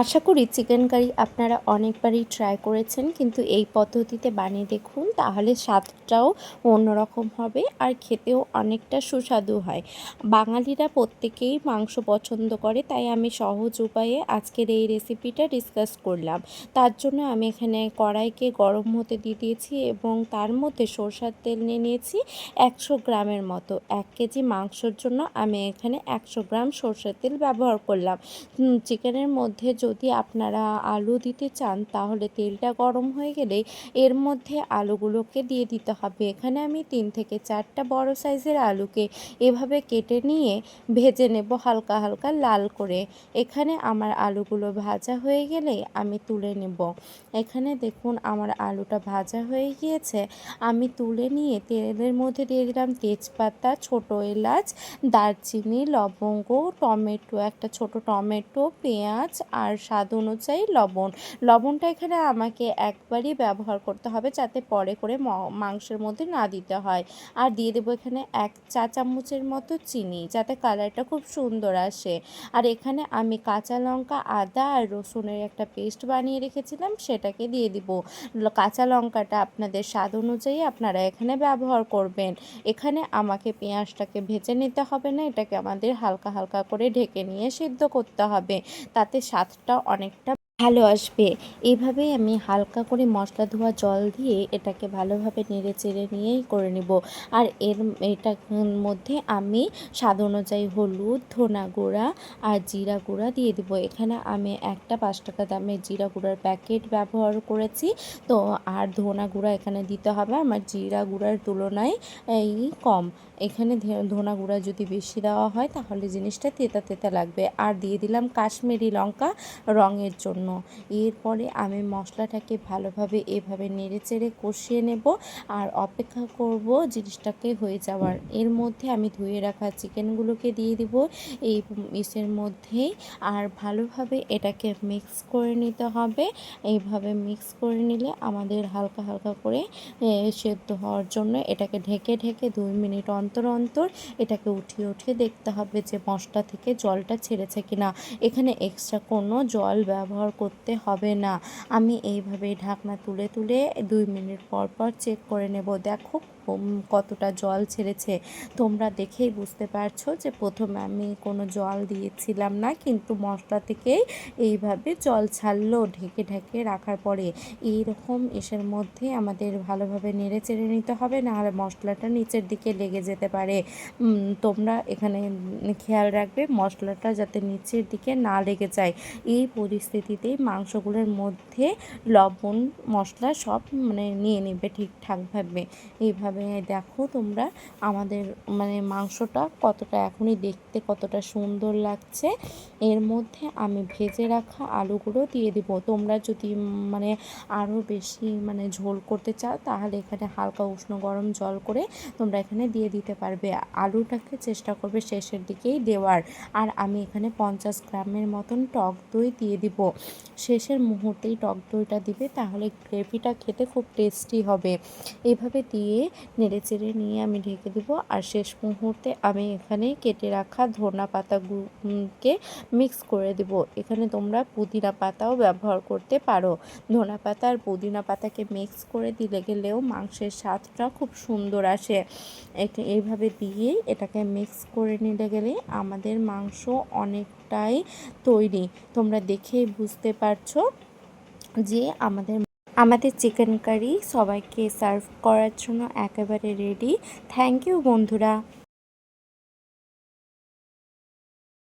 আশা করি chicken curry আপনারা অনেকবারই ট্রাই করেছেন, কিন্তু এই পদ্ধতিতে বানিয়ে দেখুন, তাহলে স্বাদটাও অন্যরকম হবে আর খেতেও অনেকটা সুস্বাদু হয়। বাঙালিরা প্রত্যেকেই মাংস পছন্দ করে, তাই আমি সহজ উপায়ে আজকের এই রেসিপিটা ডিসকাস করলাম। তার জন্য আমি এখানে কড়াইকে গরম হতে দিয়ে দিয়েছি এবং তার মধ্যে সরষের তেল নিয়ে নিয়েছি 100 গ্রামের মতো। 1 কেজি মাংসর জন্য আমি এখানে 100 গ্রাম সরষের তেল ব্যবহার করলাম। চিকেনের মধ্যে যদি আপনারা আলু দিতে চান, তাহলে তেলটা গরম হয়ে গেলেই এর মধ্যে আলুগুলোকে দিয়ে দিতে হবে। এখানে আমি 3 থেকে 4টা বড় সাইজের আলুকে এভাবে কেটে নিয়ে ভেজে নেব হালকা হালকা লাল করে। এখানে আমার আলুগুলো ভাজা হয়ে গেলেই আমি তুলে নেব। এখানে দেখুন আমার আলুটা ভাজা হয়ে গিয়েছে। আমি তুলে নিয়ে তেলের মধ্যে দিয়ে দিলাম তেজপাতা, ছোট এলাচ, দারচিনি, লবঙ্গ, টমেটো, একটা ছোট টমেটো, পেঁয়াজ আর স্বাদ অনুযায়ী লবণ। লবণটা এখানে আমাকে একবারই ব্যবহার করতে হবে, যাতে পরে করে মাংসের মধ্যে না দিতে হয়। আর দিয়ে দেবো এখানে 1 চা চামচের মতো চিনি, যাতে কালারটা খুব সুন্দর আসে। আর এখানে আমি কাঁচা লঙ্কা, আদা আর রসুনের একটা পেস্ট বানিয়ে রেখেছিলাম, সেটাকে দিয়ে দিব। কাঁচা লঙ্কাটা আপনাদের স্বাদ অনুযায়ী আপনারা এখানে ব্যবহার করবেন। এখানে আমাকে পেঁয়াজটাকে ভেজে নিতে হবে না, এটাকে আমাদের হালকা হালকা করে ঢেকে নিয়ে সিদ্ধ করতে হবে, তাতে স্বাদটা অনেকটা ভালো আসবে। এইভাবেই আমি হালকা করে মশলা ধোয়া জল দিয়ে এটাকে ভালোভাবে নেড়ে চেড়ে নিয়েই করে নিব। আর এটার মধ্যে আমি স্বাদ অনুযায়ী হলুদ, ধনা গুঁড়া আর জিরা গুঁড়া দিয়ে দিব। এখানে আমি একটা 5 টাকা দামের জিরা গুঁড়ার প্যাকেট ব্যবহার করেছি। তো আর ধনা গুঁড়া এখানে দিতে হবে আমার জিরা গুঁড়ার তুলনায় এই কম। এখানে ধনা গুঁড়া যদি বেশি দেওয়া হয়, তাহলে জিনিসটা তেতা তেতা লাগবে। আর দিয়ে দিলাম কাশ্মীরি লঙ্কা রঙের জন্য। এরপরে আমি মশলাটাকে ভালোভাবে এভাবে নেড়ে চেড়ে কষিয়ে নেব আর অপেক্ষা করব জিনিসটাকে হয়ে যাওয়ার। এর মধ্যে আমি ধুয়ে রাখা চিকেনগুলোকে দিয়ে দিব এই ইসের মধ্যেই। আর ভালোভাবে এটাকে মিক্স করে নিতে হবে। এইভাবে মিক্স করে নিলে আমাদের হালকা হালকা করে সেদ্ধ হওয়ার জন্য এটাকে ঢেকে ঢেকে 2 মিনিট অন্তর অন্তর এটাকে উঠিয়ে উঠিয়ে দেখতে হবে যে মশলা থেকে জলটা ছেড়েছে কিনা। এখানে এক্সট্রা কোনো জল ব্যবহার করতে হবে না। আমি এইভাবে ঢাকনা তুলে তুলে 2 মিনিট পর পর চেক করে নেব। দেখো কতটা জল ছেড়েছে। তোমরা দেখেই বুঝতে পারছো যে প্রথমে আমি কোনো জল দিয়েছিলাম না, কিন্তু মশলা থেকেই এইভাবে জল ছাড়লো ঢেকে ঢেকে রাখার পরে। এইরকম এসের মধ্যে আমাদের ভালোভাবে নেড়ে চেড়ে নিতে হবে, নাহলে মশলাটা নিচের দিকে লেগে যেতে পারে। তোমরা এখানে খেয়াল রাখবে মশলাটা যাতে নিচের দিকে না লেগে যায়। এই পরিস্থিতিতেই মাংসগুলোর মধ্যে লবণ মশলা সব নিয়ে নেবে ঠিকঠাকভাবে। এইভাবে দেখো তোমরা আমাদের মাংসটা কতটা এখনই দেখতে কতটা সুন্দর লাগছে। এর মধ্যে আমি ভেজে রাখা আলুগুলো দিয়ে দিব। তোমরা যদি আরও বেশি ঝোল করতে চাও, তাহলে এখানে হালকা উষ্ণ গরম জল করে তোমরা এখানে দিয়ে দিতে পারবে। আলুটাকে চেষ্টা করবে শেষের দিকেই দেওয়ার। আর আমি এখানে 50 গ্রামের মতন টক দই দিয়ে দিব। শেষের মুহূর্তেই টক দইটা দিবে, তাহলে গ্রেভিটা খেতে খুব টেস্টি হবে। এভাবে দিয়ে নেড়ে চেড়ে নিয়ে আমি ঢেকে দিব। আর শেষ মুহূর্তে আমি এখানে কেটে রাখা ধনা পাতাকে মিক্স করে দেব। এখানে তোমরা পুদিনা পাতাও ব্যবহার করতে পারো। ধনা পাতা আর পুদিনা পাতাকে মিক্স করে দিলে গেলেও মাংসের স্বাদটা খুব সুন্দর আসে। এইভাবে দিয়ে এটাকে মিক্স করে নিলে গেলে আমাদের মাংস অনেকটাই তৈরি। তোমরা দেখেই বুঝতে পারছো যে আমাদের চিকেন কারি সবাইকে সার্ভ করার জন্য একেবারে রেডি। থ্যাংক ইউ বন্ধুরা।